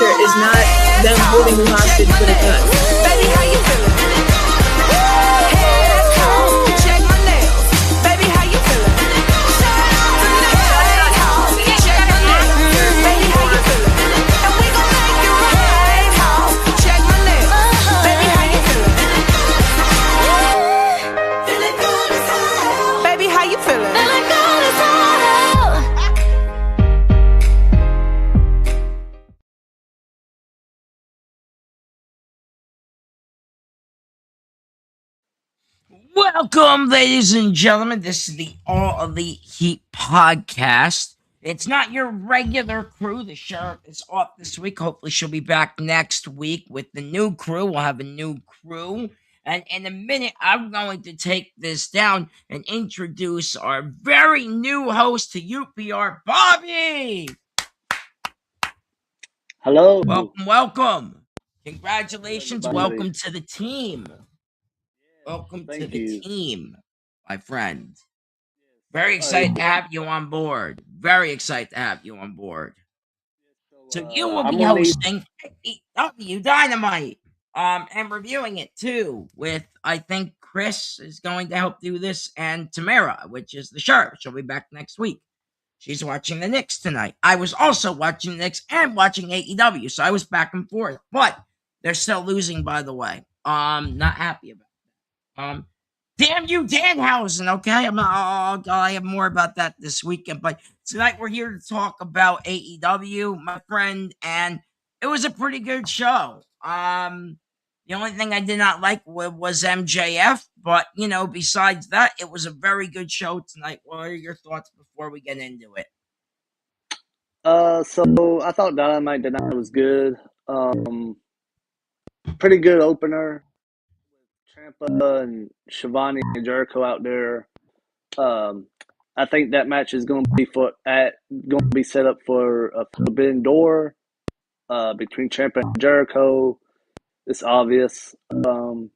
future is not them holding you hostage for the gun. Baby, how you feeling? Head out, check my nails. Baby, how you feeling? Head out, check my nails. Baby, how you feeling? And we gon' make it right. Head out, check my nails. Baby, how you feeling? Feeling good as hell. Baby, how you feeling? Feeling good as hell. Welcome, ladies and gentlemen. This is the All Elite Heat podcast. It's not your regular crew. The sheriff is off this week. Hopefully, she'll be back next week with the new crew. We'll have a new crew. And in a minute, I'm going to take this down and introduce our very new host to UPR, Bobby. Hello. Welcome. Congratulations. Hello, welcome to the team. Welcome to Thank the you. team, my friend. Very excited to have you on board. Very excited to have you on board. So you will be hosting AEW Dynamite, and reviewing it too. With I think Chris is going to help do this, and Tamara, which is the sheriff. She'll be back next week. She's watching the Knicks tonight. I was also watching the Knicks and watching AEW, so I was back and forth. But they're still losing, by the way. Not happy about it. Damn you, Danhausen, okay? I have more about that this weekend, but tonight we're here to talk about AEW, my friend, and it was a pretty good show. The only thing I did not like was MJF, but, besides that, it was a very good show tonight. What are your thoughts before we get into it? So I thought Dynamite tonight was good. Pretty good opener. Ciampa and Shivani and Jericho out there. I think that match is going to be set up for a Forbidden Door between Ciampa and Jericho. It's obvious. We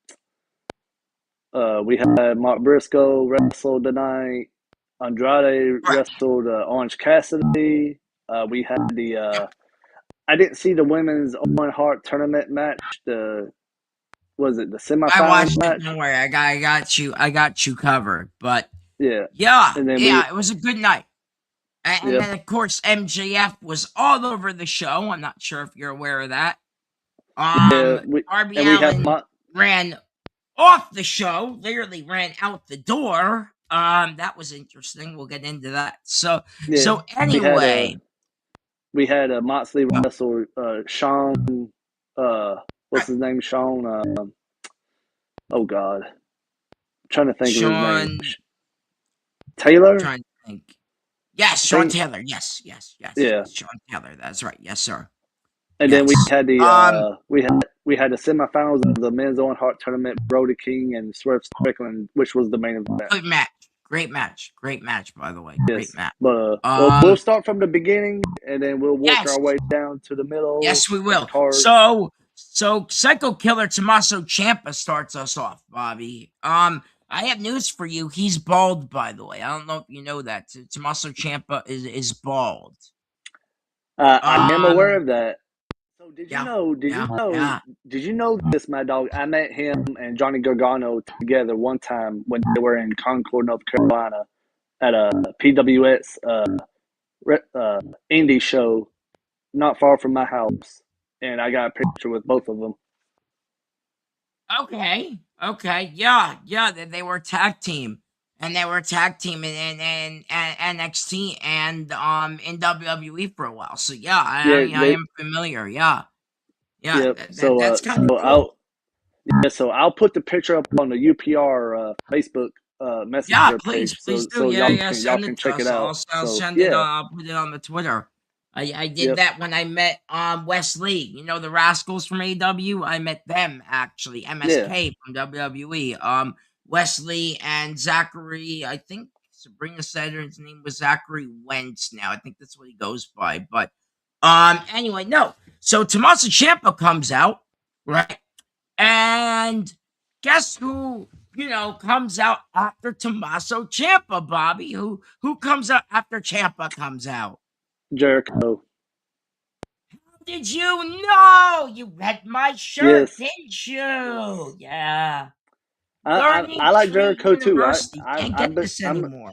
had Mark Briscoe wrestle tonight. Andrade wrestled Orange Cassidy. We had the I didn't see the women's Owen Hart tournament match. Was it the semifinals? I watched match? it. Don't worry, I got you covered. But yeah, it was a good night. And then of course MJF was all over the show. I'm not sure if you're aware of that. Darby Allin ran off the show, literally ran out the door. That was interesting. We'll get into that. So anyway, we had Moxley wrestle Sean. What's his name? Sean. Oh God, I'm trying to think of his name. Taylor. I'm trying to think. Yes, Sean Taylor. Yes. Yeah, Sean Taylor. That's right. Yes, sir. And then we had the we had the semifinals of the men's Owen Hart tournament. Brody King and Swerve Strickland, which was the main event. Great match. By the way, yes. Great match. But we'll start from the beginning, and then we'll work our way down to the middle. Yes, we will. So Psycho Killer Tommaso Ciampa starts us off, Bobby. I have news for you. He's bald, by the way. I don't know if you know that. Tommaso Ciampa is bald. I am aware of that. So did you know? Did you know this, Maddog? I met him and Johnny Gargano together one time when they were in Concord, North Carolina, at a PWX indie show, not far from my house, and I got a picture with both of them. Okay, yeah. They were tag team, and they were tag team in NXT and in WWE for a while. So I am familiar. Yeah. That's kind of cool. So I'll put the picture up on the UPR Facebook messenger page. Please do. So y'all can check it out. I'll send it. I'll put it on the Twitter. I did that when I met Wes Lee. You know the Rascals from AEW? I met them actually. MSK from WWE. Wes Lee and Zachary, I think Sabrina said his name was Zachary Wentz now. I think that's what he goes by. But anyway, no. So Tommaso Ciampa comes out, right? And guess who, comes out after Tommaso Ciampa, Bobby? Who comes out after Ciampa comes out? Jericho. How Did you know? You read my shirt, Yes. didn't you? Yeah. I Learning like Tree Jericho too. University. Can't get this I'm anymore.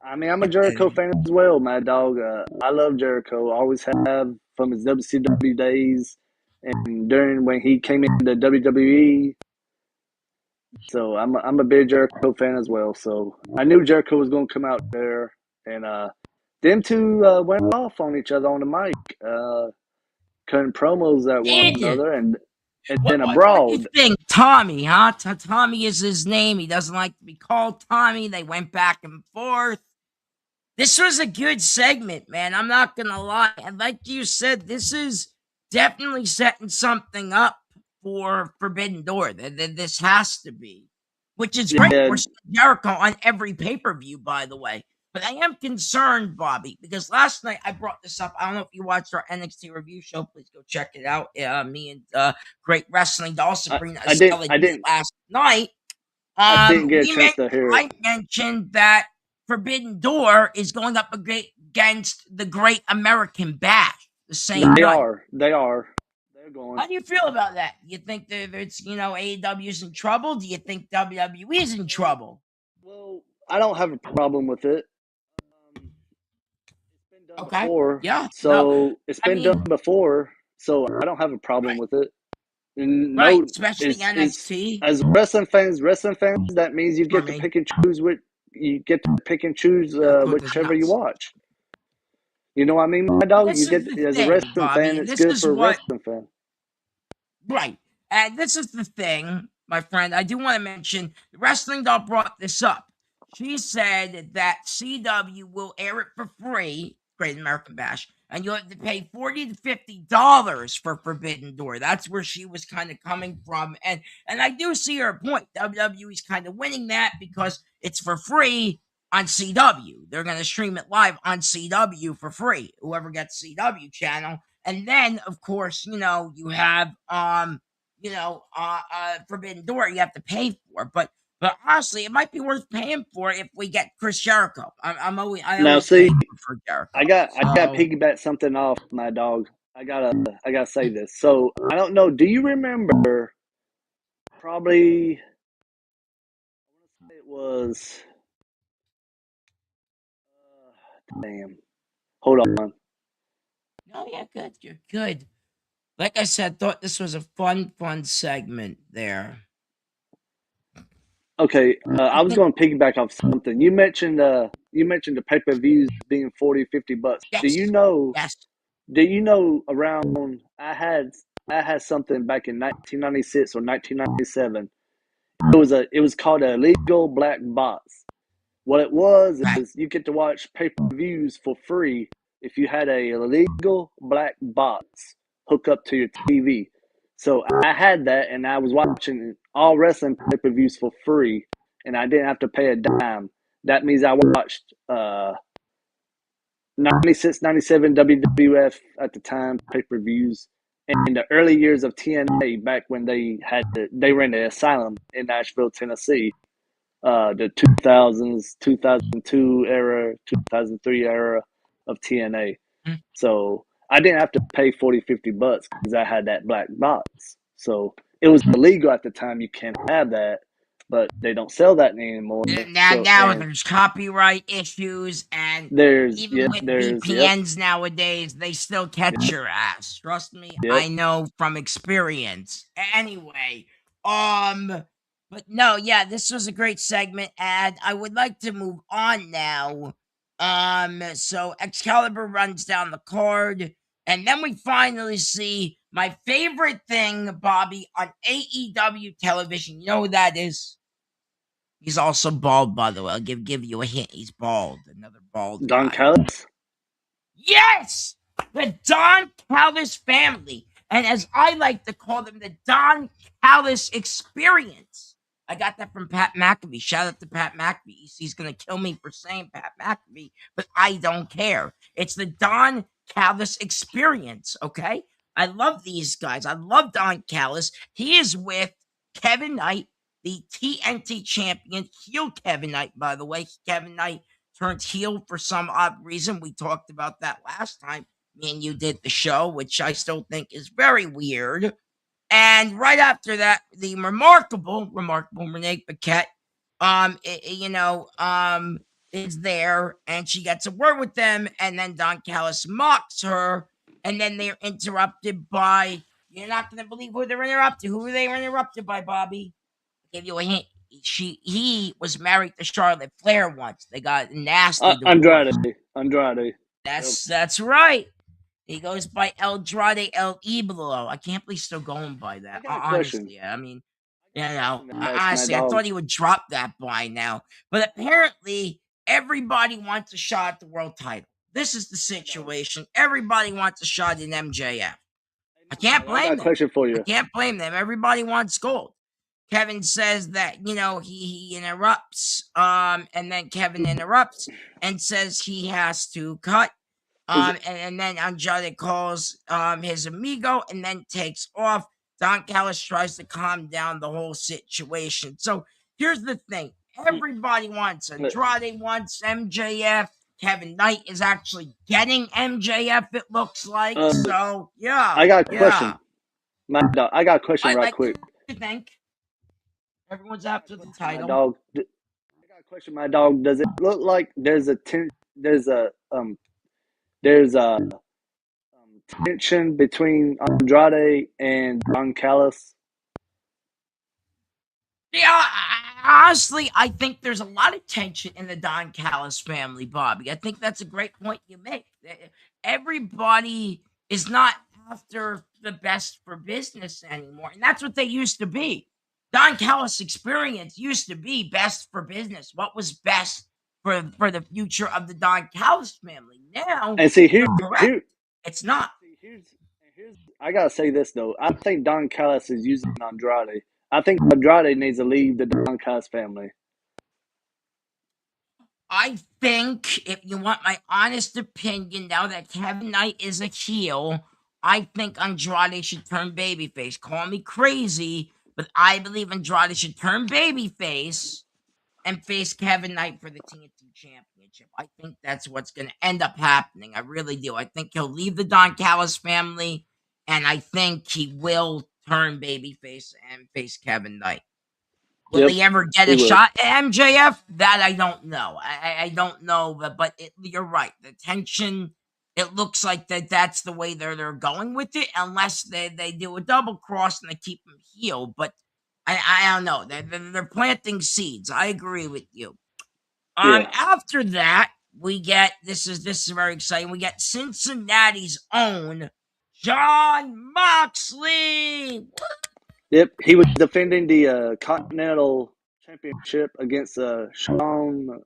I'm a Jericho fan as well, Maddog. I love Jericho. Always have from his WCW days and during when he came into WWE. So I'm a big Jericho fan as well. So I knew Jericho was going to come out there, and them two went off on each other on the mic, cutting promos at one Did another, and what? then a What do you brawl. think, Tommy? Huh? Tommy is his name. He doesn't like to be called Tommy. They went back and forth. This was a good segment, man. I'm not gonna lie. And like you said, this is definitely setting something up for Forbidden Door. This has to be, which is great. Yeah, We're seeing Jericho on every pay-per-view, by the way. But I am concerned, Bobby, because last night I brought this up. I don't know if you watched our NXT review show. Please go check it out. Me and Great Wrestling Doll Sabrina Estella did it last night. I didn't get a We chance meant to hear it. I mentioned that Forbidden Door is going up against the Great American Bash the same night. They are. They're going. How do you feel about that? Do you think that it's AEW's in trouble? Do you think WWE is in trouble? Well, I don't have a problem with it. It's been done Okay. before, Yeah. No. so it's I been done mean, before, so I don't have a problem right, with it. And right. no, Especially it's NXT. as wrestling fans, that means you For get to me, pick and choose Jericho does whichever you nuts. watch. You know what I mean, my dog? You This is get the as a thing, wrestling Bobby, fan, and it's this good is for a what wrestling fan. right. And this is the thing, my friend. I do want to mention Wrestling Doll brought this up. She said that CW will air it for free, Great American Bash, and you'll have to pay $40 to $50 for Forbidden Door. That's where she was kind of coming from. And I do see her point. WWE's kind of winning that because it's for free on CW. They're going to stream it live on CW for free. Whoever gets CW channel. And then, of course, you have Forbidden Door you have to pay for. But honestly, it might be worth paying for if we get Chris Jericho. I Now, always see, pay for Jericho. I got So piggyback something off my dog. I gotta say this. So I don't know. Do you remember? Probably it was. Damn. Hold on. no, yeah, good. You're good. Like I said, thought this was a fun segment there. Okay, I I was think going to piggyback off something. You mentioned the pay-per-views being 40, $50. yes, yes, Do you know around I had something back in 1996 or 1997. It was called a legal black box. What it was right. is you get to watch pay-per-views for free if you had a legal black box hooked up to your TV. So I had that, and I was watching all wrestling pay-per-views for free, and I didn't have to pay a dime. That means I watched 96, 97 WWF at the time pay-per-views, and the early years of TNA back when they ran the Asylum in Nashville, Tennessee, the 2000s, 2002 era, 2003 era of TNA. Mm. So I didn't have to pay 40, $50 because I had that black box. So it was illegal at the time. You can't have that, but they don't sell that anymore. Now, So, now and there's copyright issues, and even with yep, VPNs nowadays, they still catch your ass. Trust me, yep. I know from experience. Anyway, but no, yeah, this was a great segment, and I would like to move on now. So Excalibur runs down the card, and then we finally see my favorite thing, Bobby, on AEW television. You know who that is? He's also bald, by the way. I'll give you a hint. He's bald. Another bald Don guy. Callis. Yes! The Don Callis family. And as I like to call them, the Don Callis experience. I got that from Pat McAfee. Shout out to Pat McAfee. He's going to kill me for saying Pat McAfee, but I don't care. It's the Don Callis experience, okay? I love these guys. I love Don Callis. He is with Kevin Knight, the TNT champion, heel Kevin Knight, by the way. Kevin Knight turned heel for some odd reason. We talked about that last time. me and you did the show, which I still think is very weird. And right after that, the remarkable Renee Paquette, is there, and she gets a word with them, and then Don Callis mocks her, and then they're interrupted by. You're not gonna believe who they're interrupted. Who were they interrupted by, Bobby? I'll give you a hint. He was married to Charlotte Flair once. They got a nasty divorce. Andrade. That's right. He goes by Andrade El Idolo. I can't believe he's still going by that. Honestly, I mean, honestly, I thought he would drop that by now. But apparently, everybody wants a shot at the world title. This is the situation. Everybody wants a shot in MJF. I can't blame them. I got a question for you. I can't blame them. Everybody wants gold. Kevin says that, he interrupts, and then Kevin interrupts and says he has to cut. And then Andrade calls his amigo and then takes off. Don Callis tries to calm down the whole situation. So here's the thing. Everybody wants Andrade wants MJF. Kevin Knight is actually getting MJF, it looks like. So, yeah. I got a question. Maddog, I got a question quick. What do you think? Everyone's after the title. Maddog, I got a question, Maddog. Does it look like there's a tension between Andrade and Don Callis? Yeah, honestly, I think there's a lot of tension in the Don Callis family, Bobby. I think that's a great point you make. Everybody is not after the best for business anymore, and that's what they used to be. Don Callis' experience used to be best for business. What was best for the future of the Don Callis family? Now, and see it's not. I gotta say this though. I think Don Callis is using Andrade. I think Andrade needs to leave the Don Callis family. I think, if you want my honest opinion, now that Kevin Knight is a heel, I think Andrade should turn babyface. Call me crazy, but I believe Andrade should turn babyface and face Kevin Knight for the TNT Championship. I think that's what's going to end up happening. I really do. I think he'll leave the Don Callis family, and I think he will turn babyface and face Kevin Knight. Will he ever get a shot at MJF? That I don't know. I don't know, but you're right. The tension, it looks like that's the way they're going with it, unless they do a double cross and they keep him heel. But I don't know. They're planting seeds. I agree with you. After that, we get this is very exciting. We get Cincinnati's own Jon Moxley. Yep, he was defending the Continental Championship against Shane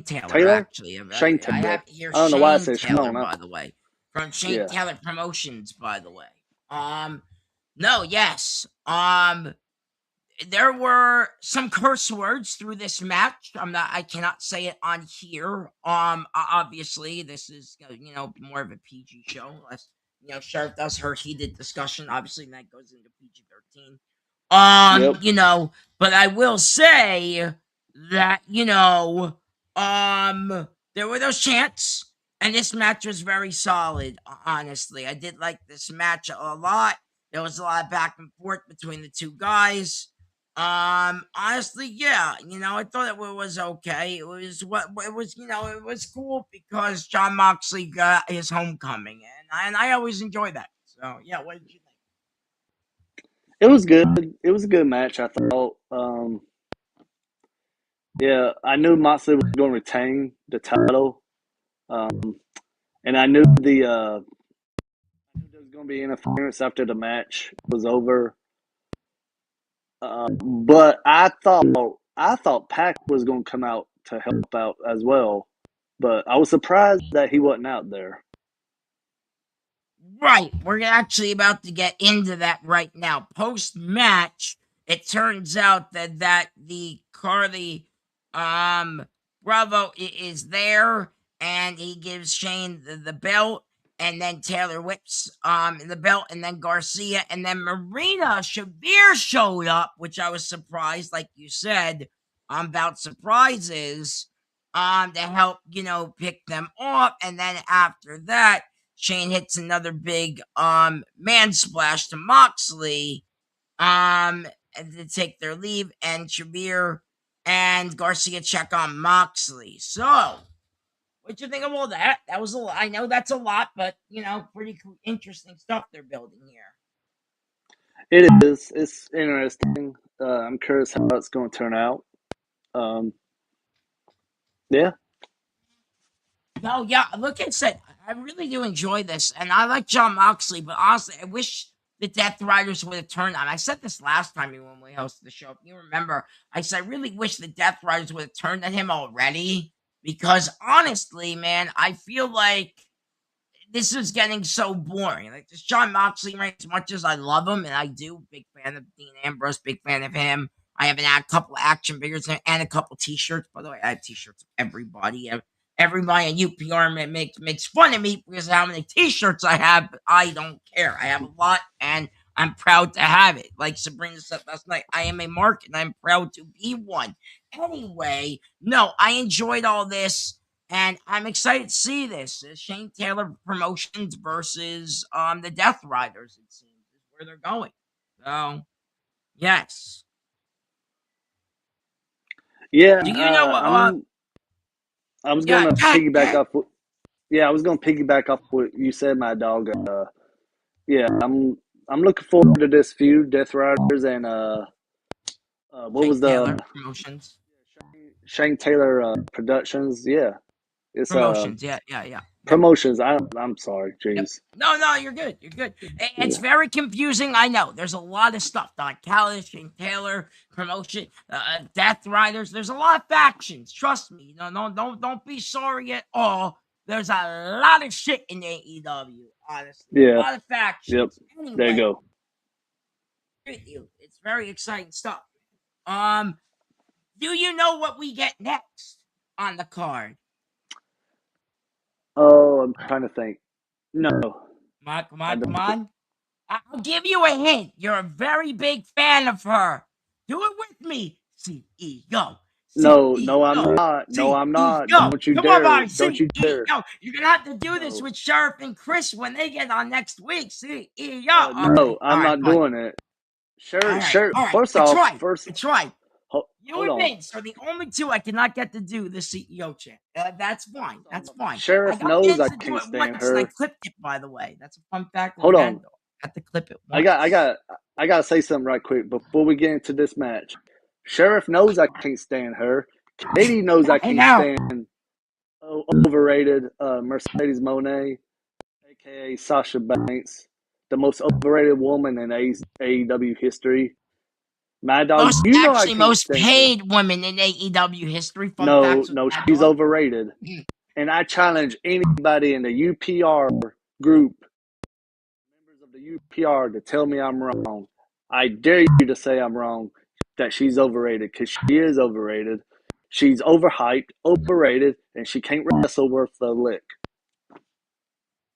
Taylor, actually. Shane Taylor. I have here I don't know why I said Taylor, Shane, by the way. From Shane Taylor Promotions, by the way. No, yes. There were some curse words through this match. I cannot say it on here. Obviously, this is more of a PG show. Unless Sheriff does her heated discussion. Obviously, that goes into PG-13. But I will say that there were those chants, and this match was very solid. Honestly, I did like this match a lot. There was a lot of back and forth between the two guys. Honestly, yeah, I thought it was okay. It was cool because Jon Moxley got his homecoming, and I always enjoy that. So yeah, what did you think? It was good. It was a good match, I thought. Yeah, I knew Moxley was going to retain the title, and I knew there was going to be interference after the match was over. But I thought Pac was going to come out to help out as well, but I was surprised that he wasn't out there. Right, we're actually about to get into that right now. Post match, it turns out that the Carly Bravo is there, and he gives Shane the belt. And then Taylor whips the belt, and then Garcia, and then Marina Shafir showed up, which I was surprised, like you said, about surprises. to help, pick them off. And then after that, Shane hits another big man splash to Moxley and to take their leave, and Shabir and Garcia check on Moxley. So, what you think of all that? That was a lot. I know that's a lot, but pretty cool, interesting stuff they're building here. It is. It's interesting. I'm curious how it's going to turn out. Yeah. No, yeah. Look, I said I really do enjoy this, and I like Jon Moxley, but honestly, I wish the Death Riders would have turned on. I said this last time when we hosted the show. If you remember, I said I really wish the Death Riders would have turned on him already, because honestly, man, I feel like this is getting so boring. Like this Jon Moxley, right? As much as I love him, and I do, big fan of Dean Ambrose, big fan of him. I have a couple action figures and a couple T-shirts. By the way, I have T-shirts of everybody. Everybody at UPR makes fun of me because of how many T-shirts I have, but I don't care. I have a lot, and I'm proud to have it. Like Sabrina said last night, I am a mark, and I'm proud to be one. Anyway, no, I enjoyed all this. And I'm excited to see this. Shane Taylor Promotions versus the Death Riders, it seems, is where they're going. So, yes. Yeah. Do you know what? I was going to piggyback off. I was going to piggyback off what you said, my dog. Yeah, I'm looking forward to this feud, Death Riders and what Shane was Taylor the Promotions? Shane Taylor Productions? Yeah. It's Promotions, yeah. Promotions. I'm sorry, jeez. Yep. No, you're good. You're good. It's very confusing. I know. There's a lot of stuff. Don Callis, Shane Taylor, promotion, Death Riders. There's a lot of factions. Trust me. No, don't be sorry at all. There's a lot of shit in AEW. Honestly, Yeah. A lot of factions. Yep. Anyway, There you go. with you. It's very exciting stuff. Do you know what we get next on the card? Oh, I'm trying to think. No. Come on. I'll give you a hint. You're a very big fan of her. Do it with me, CEO. No, I'm not. No, I'm not. Don't you Come dare. on, Don't you dare. You're going to have to do this with Sheriff and Chris when they get on next week. CEO. No, I'm not doing it. Sheriff. All right. First off, It's right. You hold and on. Vince are the only two I cannot get to do the CEO chant. That's fine. Sheriff knows I can't stand her. And I clipped it, by the way. That's a fun fact. Hold on. I have to clip it once. I got to say something right quick before we get into this match. Sheriff knows I can't stand her. Katie knows I can't stand overrated Mercedes Moné, a.k.a. Sasha Banks, the most overrated woman in AEW history. Maddog, most paid woman in AEW history. No, she's overrated. And I challenge anybody in the UPR group, members of the UPR, to tell me I'm wrong. I dare you to say I'm wrong, that she's overrated, because she is overrated. She's overhyped, overrated, and she can't wrestle worth a lick.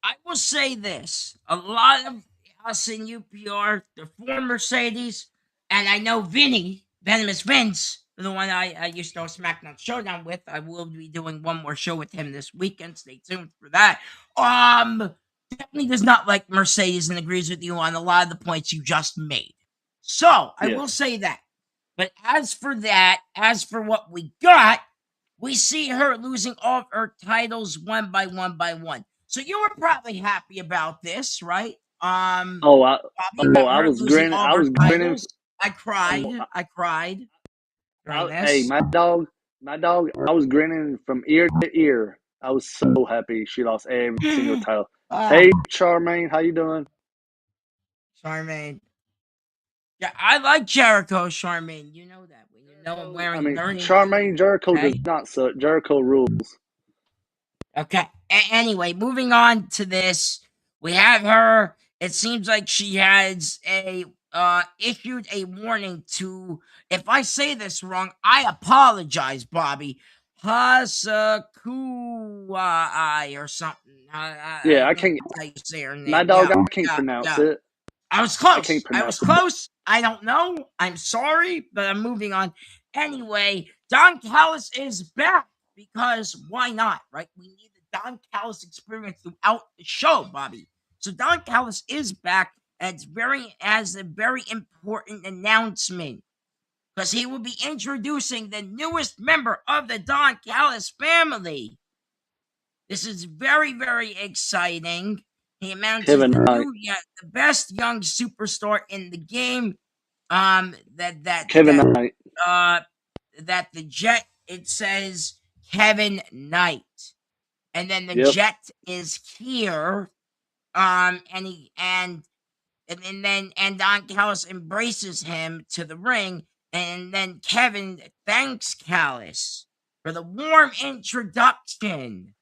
I will say this. A lot of us in UPR, they're for Mercedes, and I know Vinny, Venomous Vince, the one I used to host SmackDown Showdown with. I will be doing one more show with him this weekend. Stay tuned for that. Definitely does not like Mercedes and agrees with you on a lot of the points you just made. So, I will say that. But as for what we got, we see her losing all of her titles one by one. So you were probably happy about this, right? I was grinning. I cried. Hey, my dog, I was grinning from ear to ear. I was so happy she lost every single title. Hey, Charmaine, how you doing? Charmaine. Yeah, I like Jericho, Charmaine. You know that. When you know I'm wearing Charmaine, Jericho does not suck. Jericho rules. Okay. Anyway, moving on to this. We have her. It seems like she has issued a warning to, if I say this wrong, I apologize, Bobby. Hasakuai or something. I can't. How you say her name. My dog, I can't pronounce it. I was close. I don't know. I'm sorry, but I'm moving on. Anyway, Don Callis is back because why not, right? We need the Don Callis experience throughout the show, Bobby. So Don Callis is back, and it's a very important announcement because he will be introducing the newest member of the Don Callis family. This is very, very exciting. He announces Kevin Knight. the best young superstar in the game. Kevin Knight. That the Jet, it says Kevin Knight, and then the Yep. Jet is here. And Don Callis embraces him to the ring, and then Kevin thanks Callis for the warm introduction.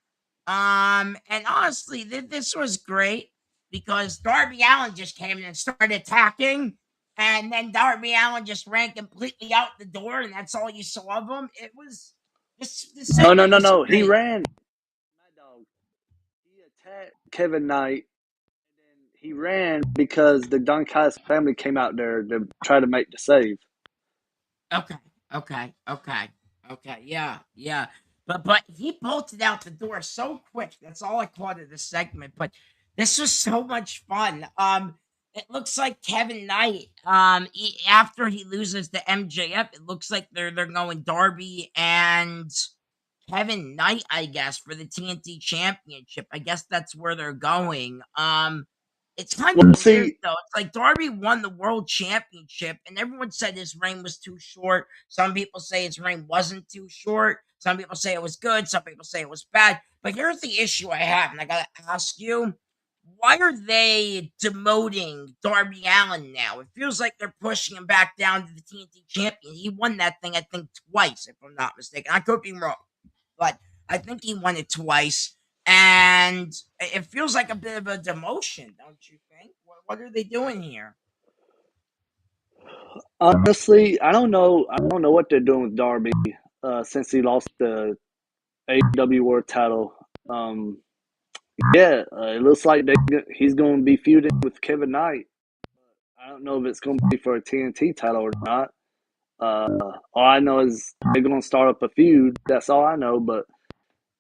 And honestly, this was great because Darby Allin just came in and started attacking, and then Darby Allin just ran completely out the door, and that's all you saw of him. It was this. No. He ran. Maddog. He attacked Kevin Knight. And then he ran because the Don Callis family came out there to try to make the save. Okay. Yeah. But he bolted out the door so quick. That's all I caught of this segment. But this was so much fun. It looks like Kevin Knight. After he loses to MJF, it looks like they're going Darby and Kevin Knight, I guess, for the TNT Championship. I guess that's where they're going. It's kind of weird, though. It's like Darby won the World Championship, and everyone said his reign was too short. Some people say his reign wasn't too short. Some people say it was good. Some people say it was bad. But here's the issue I have, and I got to ask you, why are they demoting Darby Allin now? It feels like they're pushing him back down to the TNT Champion. He won that thing, I think, twice, if I'm not mistaken. I could be wrong, but I think he won it twice. And it feels like a bit of a demotion, don't you think? What are they doing here? Honestly, I don't know. I don't know what they're doing with Darby since he lost the AEW World Title. It looks like he's going to be feuding with Kevin Knight. I don't know if it's going to be for a TNT title or not. All I know is they're going to start up a feud. That's all I know. But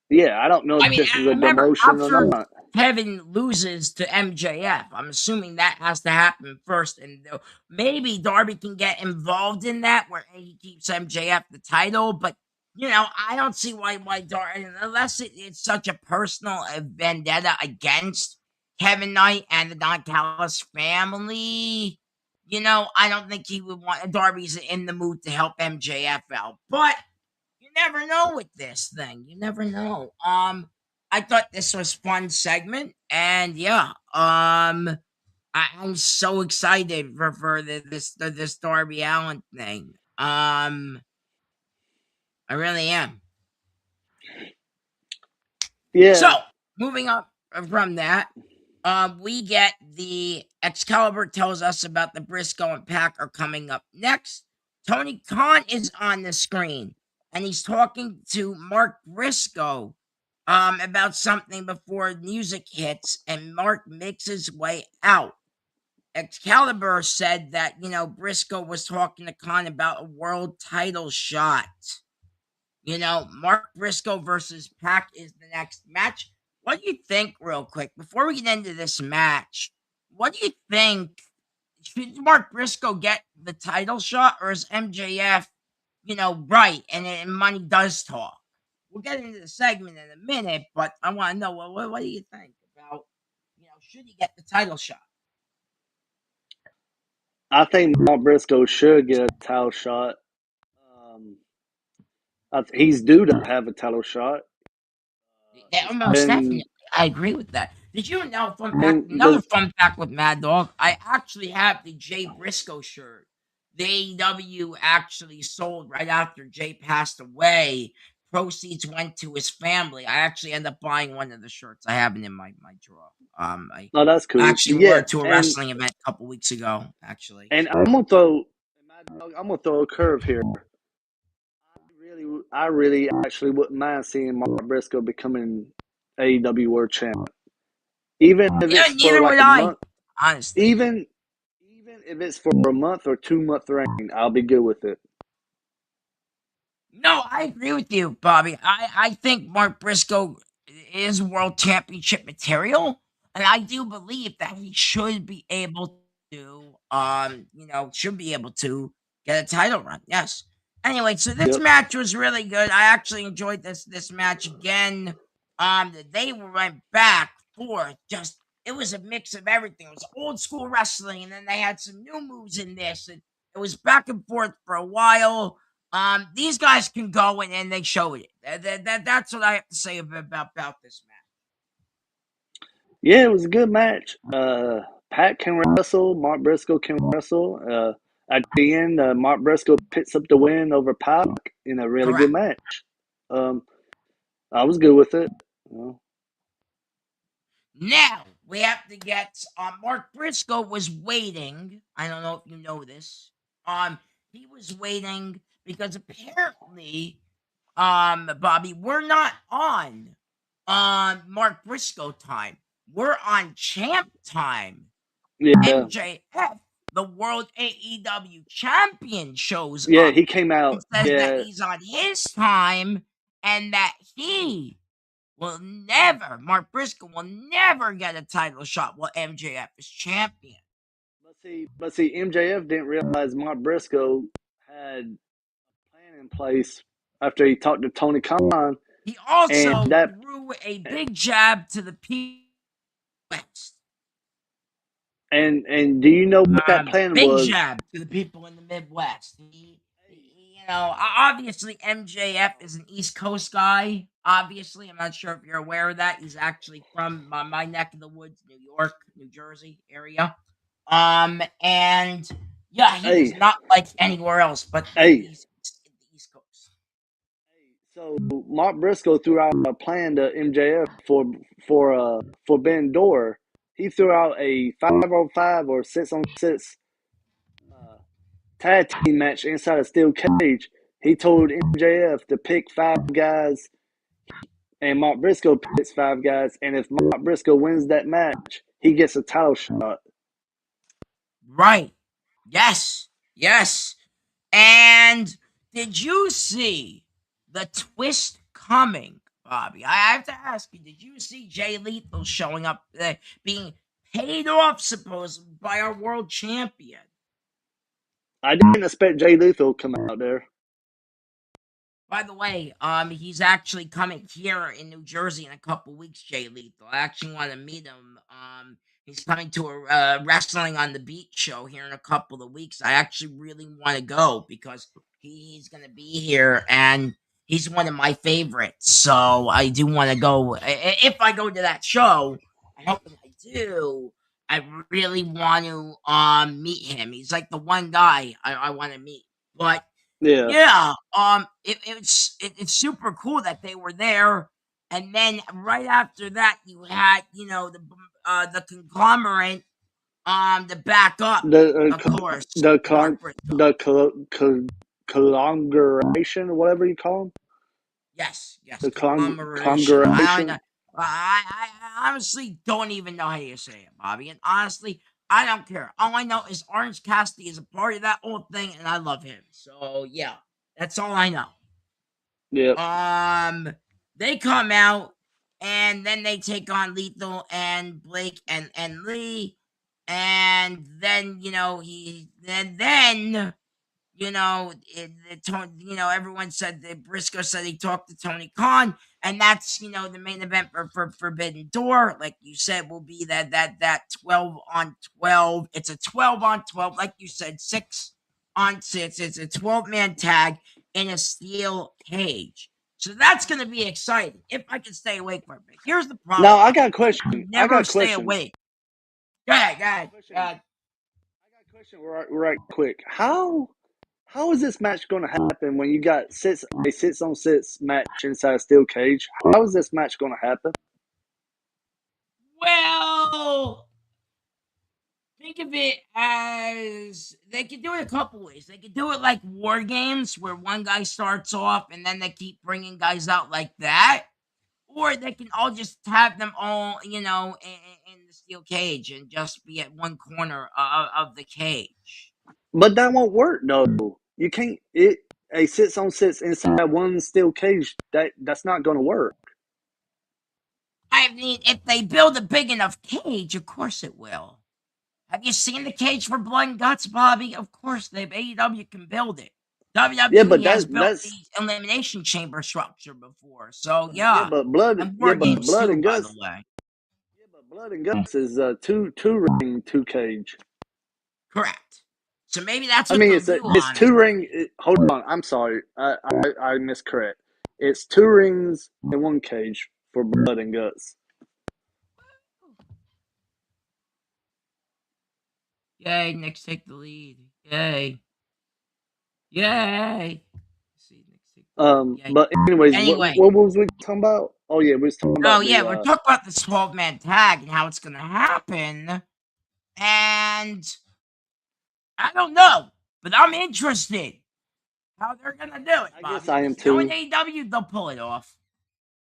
yeah, I don't know if this is a demotion or not. Kevin loses to MJF. I'm assuming that has to happen first, and maybe Darby can get involved in that where he keeps MJF the title. But I don't see why Darby, unless it's such a personal vendetta against Kevin Knight and the Don Callis family. I don't think he would want. Darby's in the mood to help MJF out, but you never know with this thing. You never know. I thought this was fun segment, and yeah, I'm so excited for this Darby Allin thing. I really am. Yeah. So moving up from that, we get the Excalibur tells us about the Briscoe and Pac are coming up next. Tony Khan is on the screen, and he's talking to Mark Briscoe about something before music hits, and Mark makes his way out. Excalibur said that, Briscoe was talking to Khan about a world title shot. Mark Briscoe versus Pac is the next match. What do you think, real quick, before we get into this match? What do you think? Should Mark Briscoe get the title shot, or is MJF, right? And money does talk. We'll get into the segment in a minute, but I want to know what do you think about, should he get the title shot? I think Mark Briscoe should get a title shot. He's due to have a title shot. Most definitely. I agree with that. Did you know, another fun fact with Maddog, I actually have the Jay Briscoe shirt. The AEW actually sold right after Jay passed away. Proceeds went to his family. I actually ended up buying one of the shirts. I have it in my drawer. That's cool. I actually wore it to a wrestling event a couple weeks ago, actually. And I'm gonna throw a curve here. I really actually wouldn't mind seeing Mark Briscoe becoming AEW World Champ. Even if it's for like a month, honestly. Even if it's for a month or 2 month reign, I'll be good with it. No, I agree with you, Bobby. I think Mark Briscoe is world championship material, and I do believe that he should be able to, should be able to get a title run. Yes. Anyway, so this Yep. match was really good. I actually enjoyed this match again. They went back forth. Just it was a mix of everything. It was old school wrestling, and then they had some new moves in this, and it was back and forth for a while. These guys can go and they showed it. That's what I have to say about this match. Yeah, it was a good match. Pat can wrestle. Mark Briscoe can wrestle. At the end, Mark Briscoe picks up the win over Pac in a really good Correct. match. Um, I was good with it. You know. Now we have to get. Mark Briscoe was waiting. I don't know if you know this. He was waiting because apparently, Bobby, we're not on Mark Briscoe time. We're on Champ time. Yeah, MJF, the World AEW Champion, shows yeah, up he came out. and says that Yeah, he's on his time and that he will never, Mark Briscoe will never get a title shot while MJF is champion. but see, MJF didn't realize Mark Briscoe had a plan in place after he talked to Tony Khan, He and also that, threw a big jab to the people West. and do you know what that plan Big was? jab to the people in the Midwest. Obviously MJF is an East Coast guy. Obviously, I'm not sure if you're aware of that. He's actually from my neck of the woods, New York, New Jersey area. And yeah, he does Hey, not like anywhere else but hey, the East Coast. so Mark Briscoe threw out a plan to MJF for Ben Door. He threw out a 5-on-5 or 6-on-6 uh, tag team match inside a steel cage. He told MJF to pick 5 guys, and Mark Briscoe picks 5 guys. And if Mark Briscoe wins that match, he gets a title shot. Right. Yes. Yes. And did you see the twist coming, Bobby? I have to ask you, did you see Jay Lethal showing up, being paid off, supposedly, by our world champion? I didn't expect Jay Lethal to come out there. By the way, he's actually coming here in New Jersey in a couple weeks, Jay Lethal. I actually want to meet him. He's coming to a Wrestling on the Beach show here in a couple of weeks. I actually really want to go because he's going to be here and he's one of my favorites. So I do want to go. If I go to that show, I hope I do. I really want to meet him. He's like the one guy I want to meet. But Yeah, yeah, it's super cool that they were there, and then right after that, you had the conglomerate to back up, the of course, the Mark con Briscoe. the conglomeration, whatever you call them, Yes, the conglomeration. I don't conglomeration. know. I honestly don't even know how you say it, Bobby. And honestly, I don't care. All I know is Orange Cassidy is a part of that whole thing, and I love him. So yeah, that's all I know. Yep. Um, they come out and then they take on Lethal and Blake and Lee, and then everyone said that Briscoe said he talked to Tony Khan, and that's the main event for Forbidden Door. Like you said, will be that 12-on-12. It's a 12-on-12, like you said, 6-on-6. It's a 12-man tag in a steel cage. So that's going to be exciting if I can stay awake for a bit. Here's the problem: Now I got a I question. can I got never a stay question. awake. Go ahead, go I got a ahead. question. I got a question right quick. How is this match going to happen when you got a 6-on-6 match inside a steel cage? How is this match going to happen? Well, think of it as they could do it a couple ways. They could do it like war games where one guy starts off and then they keep bringing guys out like that. Or they can all just have them all, in the steel cage and just be at one corner of the cage. But that won't work though. You can't. a 6-on-6 inside one steel cage, that's not going to work. I mean, if they build a big enough cage, of course it will. Have you seen the cage for Blood and Guts, Bobby? Of course, AEW can build it. Yeah, but WWE has built the that's elimination chamber structure before, so yeah, yeah. but blood, And yeah, War but Games blood too, and by the guts, way. yeah, but blood and guts is two ring, two cage. Correct. So maybe that's I what mean, they'll do, it's two honestly. ring. Hold on, I'm sorry, I miscorrect. It's two rings and one cage for blood and guts. Yay, Knicks take the lead. Yay. Yay. See, Knicks take the lead. Yay. But anyways, Anyway. what was we talking about? Oh yeah, we was talking Oh about yeah, the we're talking about this 12-man tag and how it's gonna happen. And I don't know, but I'm interested how they're gonna do it, I guess Bobby. I am Because knowing too. AEW, they'll pull it off.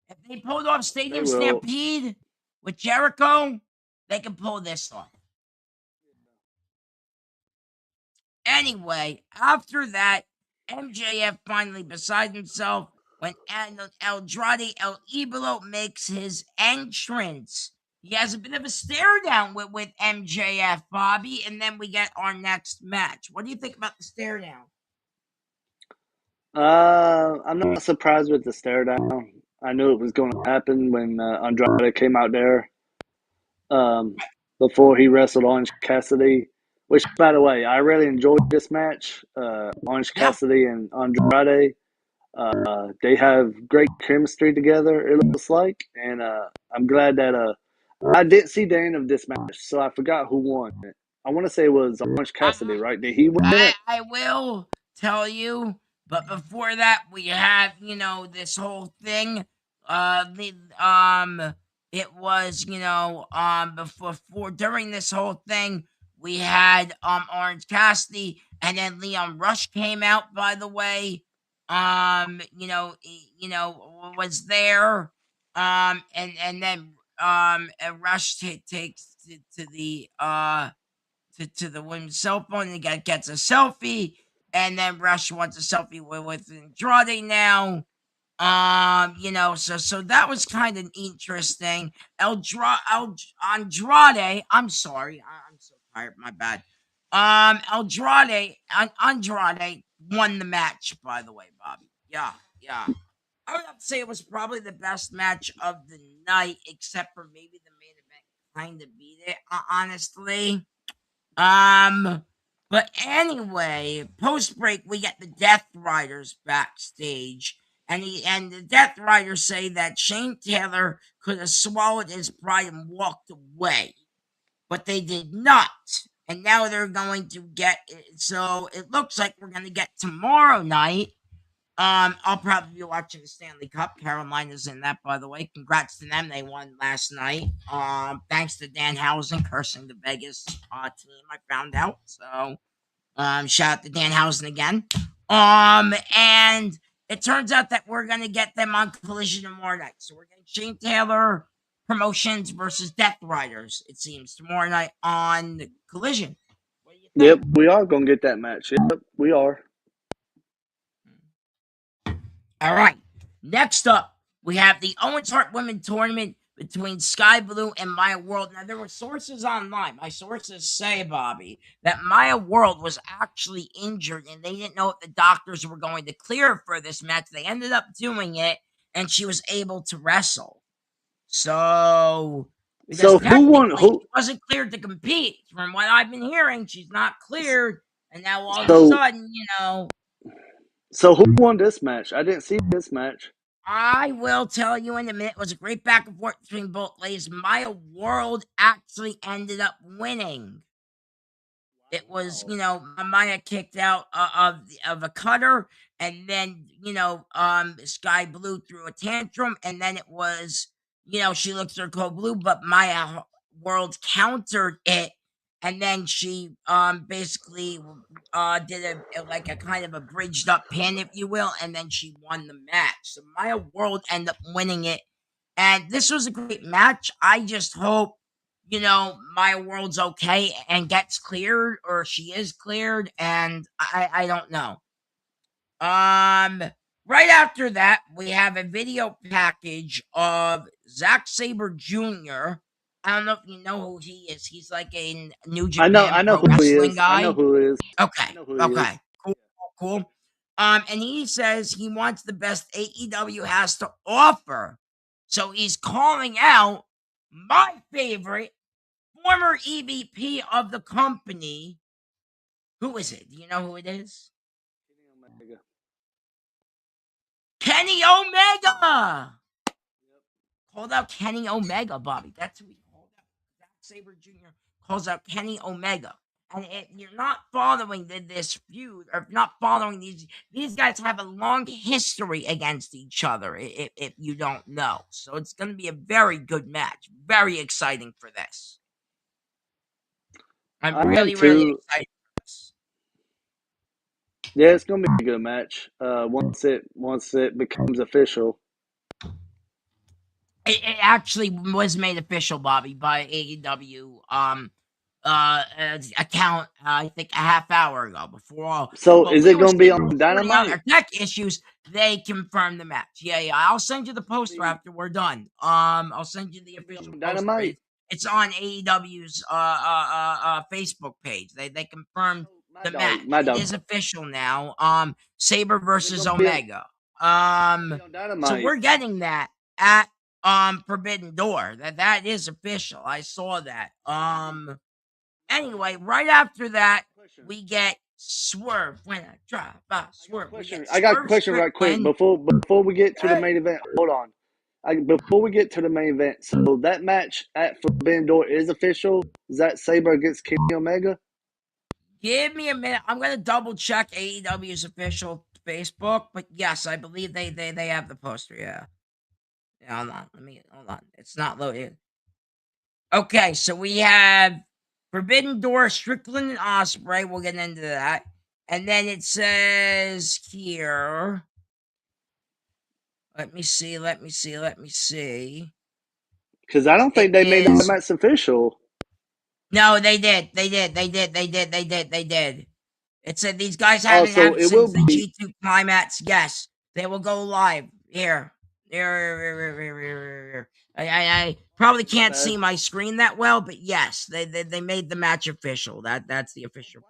If they pulled off They Stadium will. Stampede with Jericho, they can pull this off. Anyway, after that, MJF finally beside himself when Andrade El Idolo makes his entrance. He has a bit of a stare down with MJF, Bobby, and then we get our next match. What do you think about the stare down? I'm not surprised with the stare down. I knew it was going to happen when Andrade came out there um, before he wrestled Orange Cassidy. Which, by the way, I really enjoyed this match. Orange Yeah. Cassidy and Andrade. They have great chemistry together. It looks like, and I'm glad that I didn't see the end of this match, so I forgot who won it. I want to say it was Orange Cassidy, right? Did he win it? I will tell you, but before that, we have this whole thing. The it was before during this whole thing we had Orange Cassidy, and then Leon Rush came out. By the way, was there, and then Rush takes to the to the women's cell phone and gets a selfie, and then Rush wants a selfie with Andrade now. So that was kind of interesting. Andrade, I'm sorry, I'm so tired. My bad. Andrade won the match. By the way, Bobby. Yeah, yeah. I would have to say it was probably the best match of the night, except for maybe the main event. Kind of beat it, honestly. Um, but anyway, post break we get the Death Riders backstage, and the Death Riders say that Shane Taylor could have swallowed his pride and walked away, but they did not. And now they're going to get it. So it looks like we're going to get tomorrow night. I'll probably be watching the Stanley Cup. Carolina's in that, by the way. Congrats to them. They won last night. Thanks to Danhausen cursing the Vegas team, I found out. So, shout out to Danhausen again. And it turns out that we're gonna get them on Collision tomorrow night. So we're getting Shane Taylor Promotions versus Death Riders. It seems tomorrow night on Collision. What do you think? Yep, we are going to get that match. Yep, we are. All right. Next up, we have the Owens Hart Women Tournament between Skye Blue and Maya World. Now, there were sources online. My sources say, Bobby, that Maya World was actually injured and they didn't know if the doctors were going to clear her for this match. They ended up doing it and she was able to wrestle. So, because So who won? technically she wasn't cleared to compete. From what I've been hearing, she's not cleared. And now all of a sudden, So who won this match? I didn't see this match. I will tell you in a minute. It was a great back and forth between both ladies. Maya World actually ended up winning. It was, Maya kicked out of a cutter, and then Skye Blue threw a tantrum, and then it was, she looked at her code blue, but Maya World countered it, and then she basically did a kind of a bridged up pin, if you will, and then she won the match. So Maya World ended up winning it, and this was a great match. I just hope Maya World's okay and gets cleared, or she is cleared, and I don't know. Right after that, we have a video package of Zack Sabre Jr. I don't know if you know who he is. He's like a New Japan I know Pro who he Wrestling is. I know guy. who he is. Okay. I know who he is. Okay. Cool. And he says he wants the best AEW has to offer. So he's calling out my favorite former EVP of the company. Who is it? Do you know who it is? Kenny Omega. Called out Kenny Omega, Bobby. That's who he called out. Zack Sabre Jr. calls out Kenny Omega. And if you're not following this feud, or not following these guys have a long history against each other, if you don't know. So it's going to be a very good match. Very exciting for this. I'm really excited for this. Yeah, it's going to be a good match once it becomes official. It actually was made official, Bobby, by AEW account. I think a half hour ago. So is it going to be on Dynamite? Tech issues. They confirmed the match. Yeah. I'll send you the poster after we're done. I'll send you the official Dynamite. It's on AEW's Facebook page. They confirmed the match. It is official now. Sabre versus Omega. So we're getting that at Forbidden Door. That is official. I saw that. Anyway, right after that, we get Swerve. When I drive by Swerve. I got a question right quick before we get to the main event. Hold on. Before we get to the main event, so that match at Forbidden Door is official. Is that Sabre against Kenny Omega? Give me a minute. I'm gonna double check AEW's official Facebook, but yes, I believe they have the poster. Yeah. Hold on. It's not loaded. Okay, so we have Forbidden Door, Strickland, and Ospreay. We'll get into that. And then it says here. Let me see. Because I don't think they made that match official. No, they did. It said these guys haven't had since the G2 climax. Yes, they will go live. Here. I probably can't see my screen that well, but yes, they made the match official. That's the official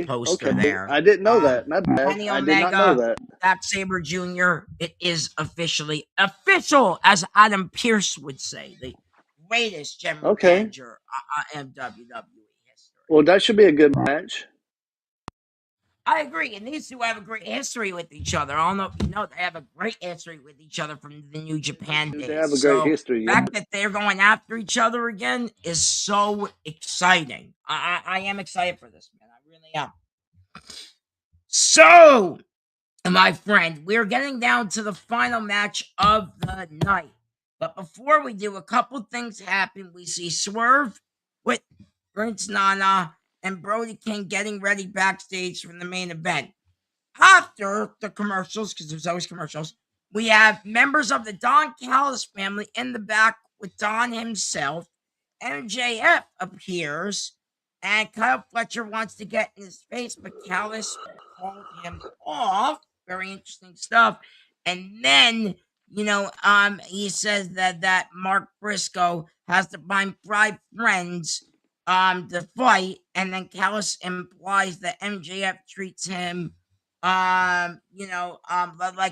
poster there. I didn't know that. My bad. Kenny I Omega, did not know that. Zack Sabre Jr. It is officially official, as Adam Pearce would say, the greatest general manager in WWE history. Well, that should be a good match. I agree. And these two have a great history with each other. I don't know if you know, they have a great history with each other from the New Japan days. They have a great history. The fact that they're going after each other again is so exciting. I am excited for this, man. I really am. So, my friend, we're getting down to the final match of the night. But before we do, a couple things happen. We see Swerve with Prince Nana and Brody King getting ready backstage for the main event. After the commercials, because there's always commercials, we have members of the Don Callis family in the back with Don himself. MJF appears, and Kyle Fletcher wants to get in his face, but Callis called him off. Very interesting stuff. And then, he says that Mark Briscoe has to find 5 friends to fight, and then Callis implies that MJF treats him like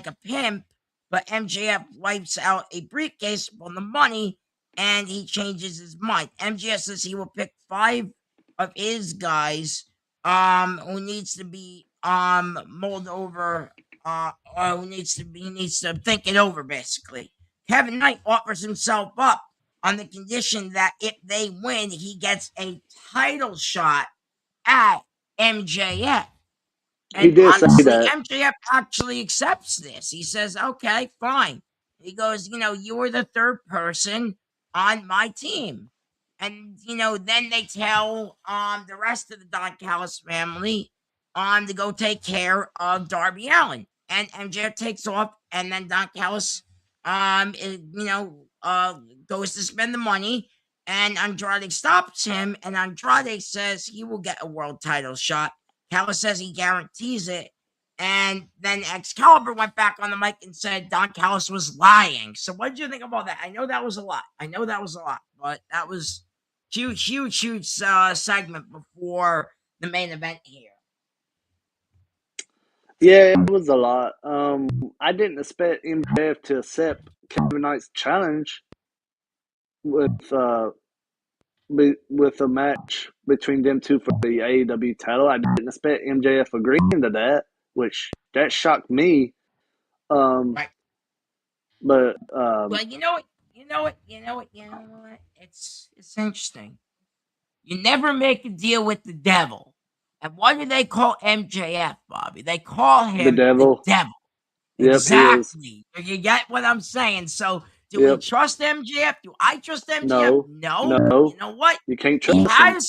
a pimp, but MJF wipes out a briefcase full of money and he changes his mind. MJF says he will pick 5 of his guys who needs to be mulled over, who needs to think it over, basically. Kevin Knight offers himself up on the condition that if they win, he gets a title shot at MJF. And honestly, MJF actually accepts this. He says, okay, fine. He goes, you were the 3rd person on my team. And, then they tell the rest of the Don Callis family to go take care of Darby Allin. And MJF takes off, and then Don Callis goes to spend the money, and Andrade stops him, and Andrade says he will get a world title shot. Callis says he guarantees it, And then Excalibur went back on the mic and said Don Callis was lying. So what did you think about that? I know that was a lot. But that was huge segment before the main event here. Yeah, it was a lot. I didn't expect MJF to accept Kevin Knight's challenge with with a match between them two for the AEW title. I didn't expect MJF agreeing to that, which that shocked me. Right. But Well, you know what? It's interesting. You never make a deal with the devil. And what do they call MJF, Bobby? They call the him the devil. devil. Yep, he is. Exactly. You get what I'm saying? So, do we Yep. trust MJF? Do I trust MJF? No. No. No. You know what? You can't He trust him. has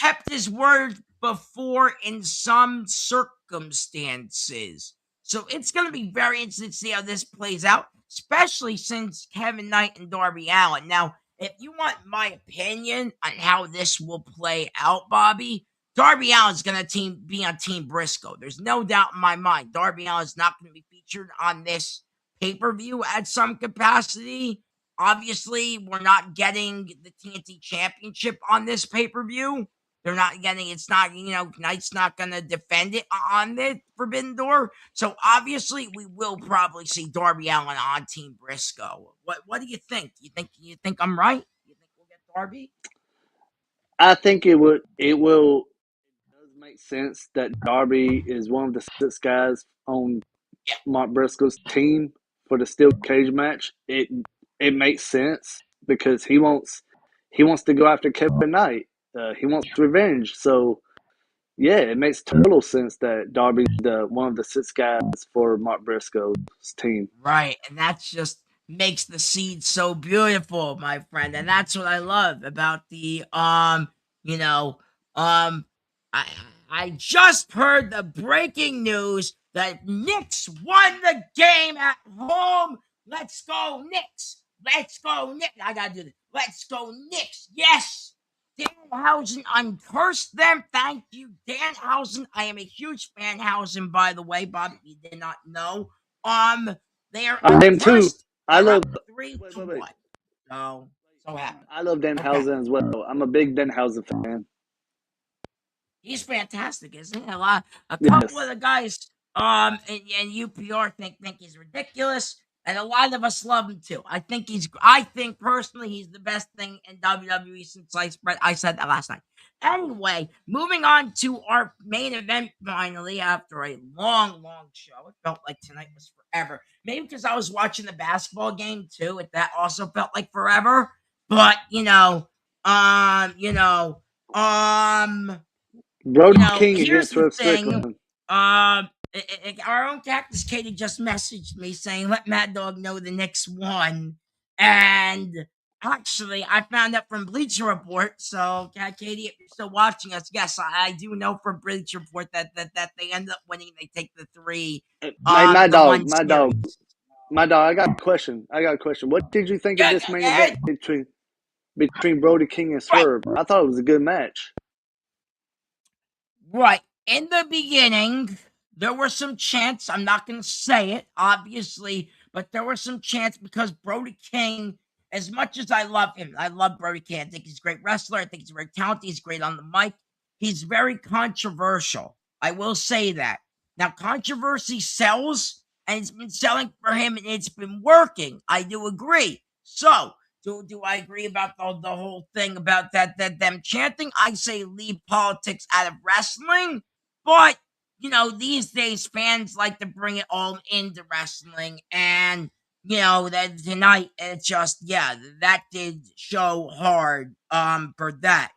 kept his word before in some circumstances. So it's going to be very interesting to see how this plays out, especially since Kevin Knight and Darby Allin. Now, if you want my opinion on how this will play out, Bobby, Darby Allin's going to be on Team Briscoe. There's no doubt in my mind. Darby Allin's not going to be featured on this pay-per-view at some capacity. Obviously, we're not getting the TNT Championship on this pay-per-view. They're not getting, it's not, Knight's not going to defend it on the Forbidden Door. So obviously, we will probably see Darby Allin on Team Briscoe. What do you think? You think I'm right? You think we'll get Darby? I think it will. It does make sense that Darby is one of the 6 guys on Mark Briscoe's team for the steel cage match. It makes sense because he wants to go after Kevin Knight. He wants revenge. So yeah, it makes total sense that Darby's one of the 6 guys for Mark Briscoe's team. Right, and that's just makes the seed so beautiful, my friend, and that's what I love about the you know, um, I I just heard the breaking news that Knicks won the game at home. Let's go Knicks! Let's go Knicks! I gotta do this. Let's go Knicks! Yes. Danhausen uncursed them. Thank you, Danhausen. I am a huge Danhausen, by the way, Bob. You did not know. They are I am too. uncursed. I They're love. up 3-1. So happy. I love Danhausen as well. I'm a big Danhausen fan. He's fantastic, isn't he? A Yes. couple of the guys and UPR think he's ridiculous, and a lot of us love him too. I think personally he's the best thing in WWE since I said that last night. Anyway, moving on to our main event finally after a long show. It felt like tonight was forever. Maybe because I was watching the basketball game too. That also felt like forever. But Brody King here's against the Swerve thing. Strickland. Our own Cactus Katie just messaged me saying, "Let Maddog know the Knicks won." And actually, I found out from Bleacher Report. So, Katie, if you're still watching us, yes, I do know from Bleacher Report that they end up winning. They take the 3. My dog. Series. I got a question. What did you think of this main event between Brody King and Swerve? I thought it was a good match. Right. In the beginning, there were some chants. I'm not going to say it, obviously, but there were some chants because Brody King, as much as I love him, I love Brody King. I think he's a great wrestler. I think he's very talented. He's great on the mic. He's very controversial. I will say that. Now, controversy sells, and it's been selling for him, and it's been working. I do agree. So, do I agree about the whole thing about that them chanting? I say leave politics out of wrestling, but these days fans like to bring it all into wrestling, and that tonight it just that did show hard for that.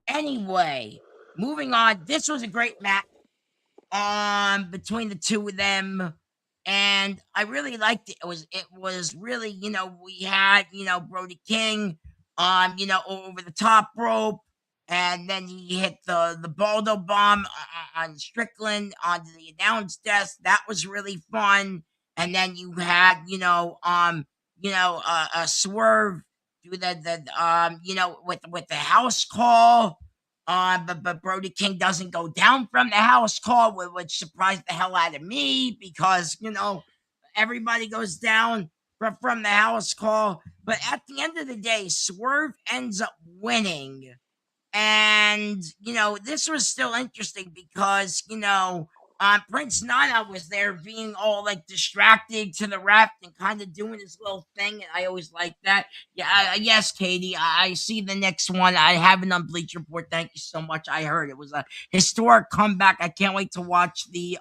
Anyway, moving on. This was a great match between the two of them, and I really liked it. It was really, we had, Brody King over the top rope, and then he hit the Baldo bomb on Strickland onto the announce desk. That was really fun. And then you had a Swerve do with the house call. But Brody King doesn't go down from the house call, which surprised the hell out of me because everybody goes down from the house call. But at the end of the day, Swerve ends up winning. And, this was still interesting because, Prince Nana was there being all like distracted to the ref and kind of doing his little thing. And I always like that. Yeah, yes, Katie, I see the next one. I have it on Bleach Report. Thank you so much. I heard it was a historic comeback. I can't wait to watch the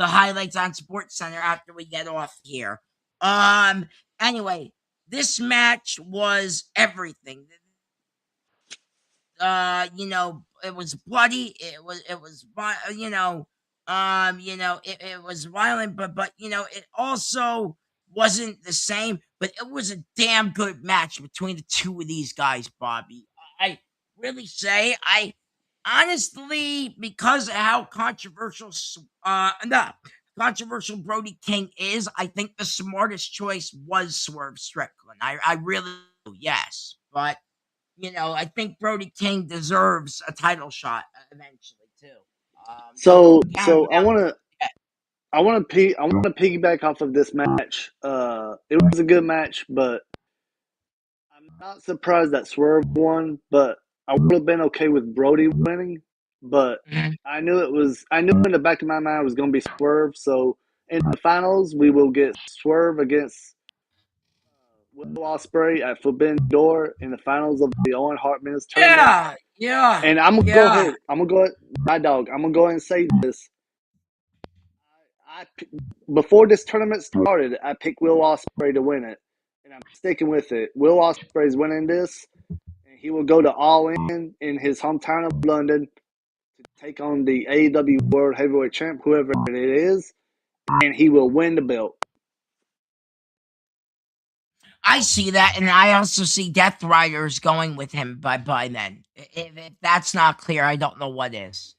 highlights on Sports Center after we get off here. Anyway, this match was everything. It was bloody. It was it was violent, but it also wasn't the same. But it was a damn good match between the two of these guys, Bobby. I really say I honestly, because of how controversial Brody King is, I think the smartest choice was Swerve Strickland. I really do, yes, but I think Brody King deserves a title shot eventually too. So Count I out. want to piggyback off of this match. It was a good match, but I'm not surprised that Swerve won. But I would have been okay with Brody winning. But Mhm. I knew in the back of my mind it was going to be Swerve. So in the finals, we will get Swerve against Will Ospreay at Forbidden Door in the finals of the Owen Hart Men's tournament. Yeah. And I'm gonna go ahead. My dog. I'm gonna go ahead and say this. I before this tournament started, I picked Will Ospreay to win it, and I'm sticking with it. Will Ospreay's winning this, and he will go to All In his hometown of London to take on the AEW World Heavyweight Champ, whoever it is, and he will win the belt. I see that, and I also see Death Riders going with him by then. If that's not clear, I don't know what is.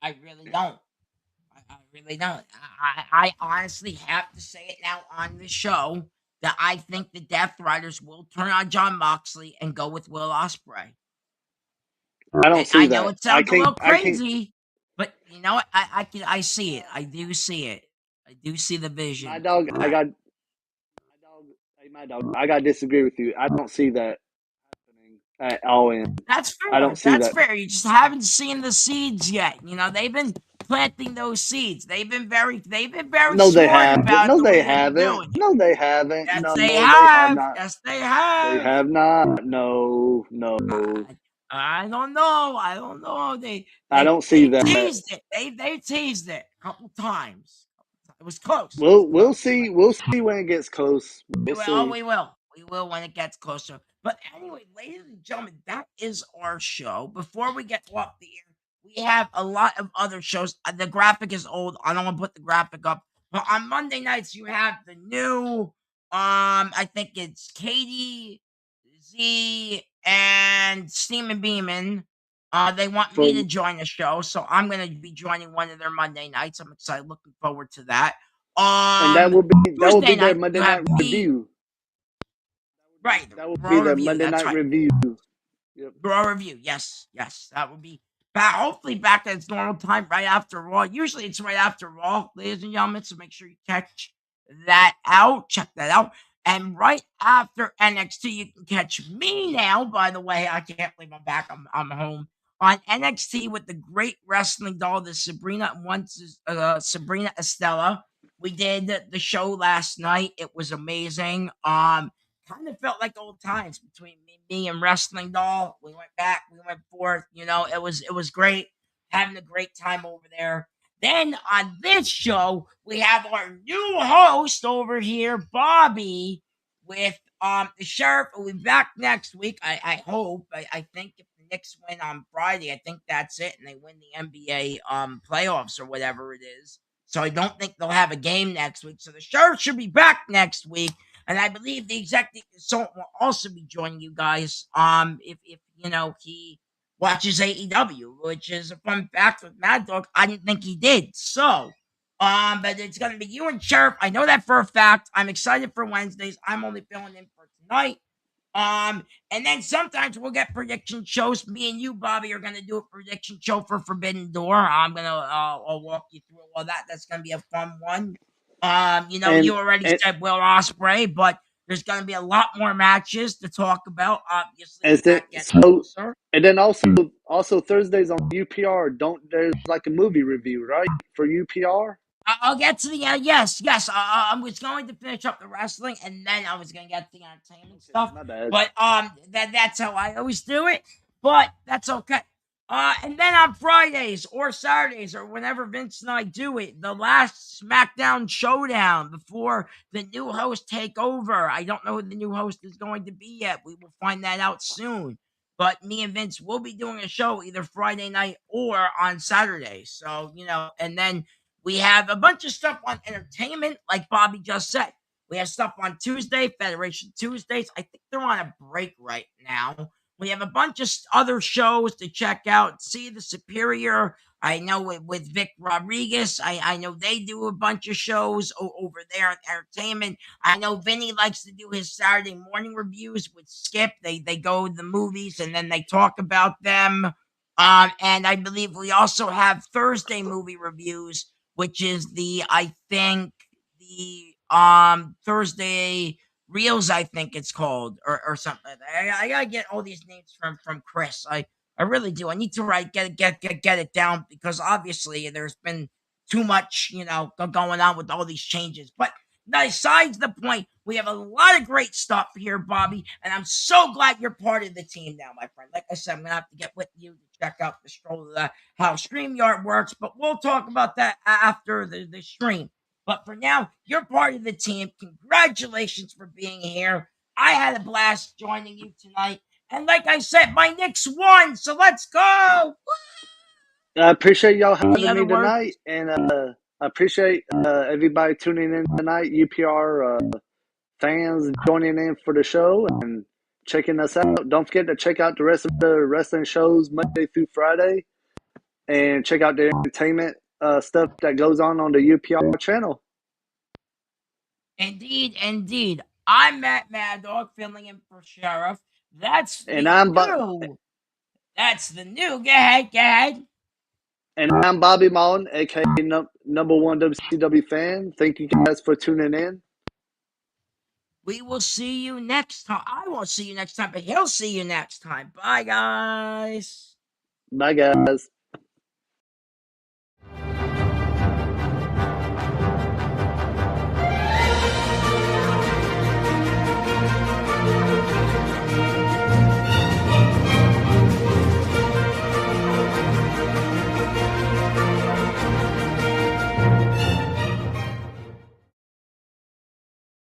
I really don't. I really don't. I honestly have to say it now on the show that I think the Death Riders will turn on Jon Moxley and go with Will Ospreay. I don't And see I know that. it sounds a little I can't. crazy, but you know what? I see it. I do see it. I do see the vision My dog. of that. My dog. I got to disagree with you. I don't see that happening at All In. That's I fair. don't see That's that. fair. You just haven't seen the seeds yet. They've been planting those seeds. They've been very No, they smart haven't. about No, the they way they're haven't. doing it. No, they haven't. Yes, No, they they have have. not. Yes, they They have. have not. No, no. I don't know. I don't know. They I they don't see they that. teased it. They teased it a couple times. It was close. It was We'll close. see. We'll see when it gets close. We We'll will. Oh, see. we will. We will when it gets closer. But anyway, ladies and gentlemen, that is our show. Before we get off the air, we have a lot of other shows. The graphic is old. I don't want to put the graphic up. But on Monday nights, you have the new. I think it's Katie, Z, and Steam and Beeman. They want For me to join the show, so I'm going to be joining one of their Monday nights. I'm excited, looking forward to that. and that will be Tuesday their night Monday you have night me. review. Right, That will be Raw their review. Monday That's night right. review. Yep. Raw review. Yes, yes, that would be back. Hopefully, back at its normal time, right after Raw. Usually, it's right after Raw, ladies and gentlemen. So make sure you catch that out. Check that out. And right after NXT, you can catch me now. By the way, I can't believe I'm back. I'm home on NXT with the great wrestling doll, the Sabrina Estella. We did the show last night. It was amazing. Kind of felt like old times between me and Wrestling Doll. We went back, we went forth. It was great, having a great time over there. Then on this show, we have our new host over here, Bobby, with the sheriff. Will be back next week. I hope. I think if the Knicks win on Friday, I think that's it, and they win the NBA playoffs or whatever it is. So I don't think they'll have a game next week. So the sheriff should be back next week. And I believe the executive consultant will also be joining you guys. If he watches AEW, which is a fun fact with Maddog. I didn't think he did. So, but it's gonna be you and Sheriff. I know that for a fact. I'm excited for Wednesdays. I'm only filling in for tonight. And then sometimes we'll get prediction shows. Me and you, Bobby, are gonna do a prediction show for Forbidden Door. I'm gonna I'll walk you through all that. That's gonna be a fun one. You know, you already and said Will Ospreay, but there's gonna be a lot more matches to talk about. Obviously, as as that it gets so closer. and then also Thursdays on UPR. Don't there's like a movie review right for UPR? I'll get to the yes. I was going to finish up the wrestling, and then I was going to get to the entertainment Okay, stuff. my bad. But that's how I always do it. But that's okay. And then on Fridays or Saturdays or whenever Vince and I do it, the last SmackDown showdown before the new host take over. I don't know who the new host is going to be yet. We will find that out soon. But me and Vince will be doing a show either Friday night or on Saturday. So, you know, and then we have a bunch of stuff on entertainment, like Bobby just said. We have stuff on Tuesday, Federation Tuesdays. I think they're on a break right now. We have a bunch of other shows to check out. See the Superior. I know with Vic Rodriguez. I know they do a bunch of shows over there in entertainment. I know Vinny likes to do his Saturday morning reviews with Skip. They go to the movies and then they talk about them. And I believe we also have Thursday movie reviews, which is I think the Thursday Reels, I think it's called, or something. I gotta get all these names from Chris. I really do. I need to get it down because obviously there's been too much, you know, going on with all these changes. But besides the point, we have a lot of great stuff here, Bobby, and I'm so glad you're part of the team now, my friend. Like I said, I'm gonna have to get with you to check out the stroll of how StreamYard works, but we'll talk about that after the stream. But for now, you're part of the team. Congratulations for being here. I had a blast joining you tonight. And like I said, my Knicks won, so let's go. I appreciate y'all Any having other me words? tonight, and I appreciate everybody tuning in tonight. UPR fans joining in for the show and checking us out. Don't forget to check out the rest of the wrestling shows Monday through Friday, and check out the entertainment stuff that goes on the UPR channel. Indeed, indeed. I'm Matt Maddog filling in for Sheriff. That's And the new. That's the new. Go ahead, go ahead. And I'm Bobby Mullen, aka number one WCW fan. Thank you guys for tuning in. We will see you next time. I won't see you next time, but he'll see you next time. Bye, guys. Bye, guys.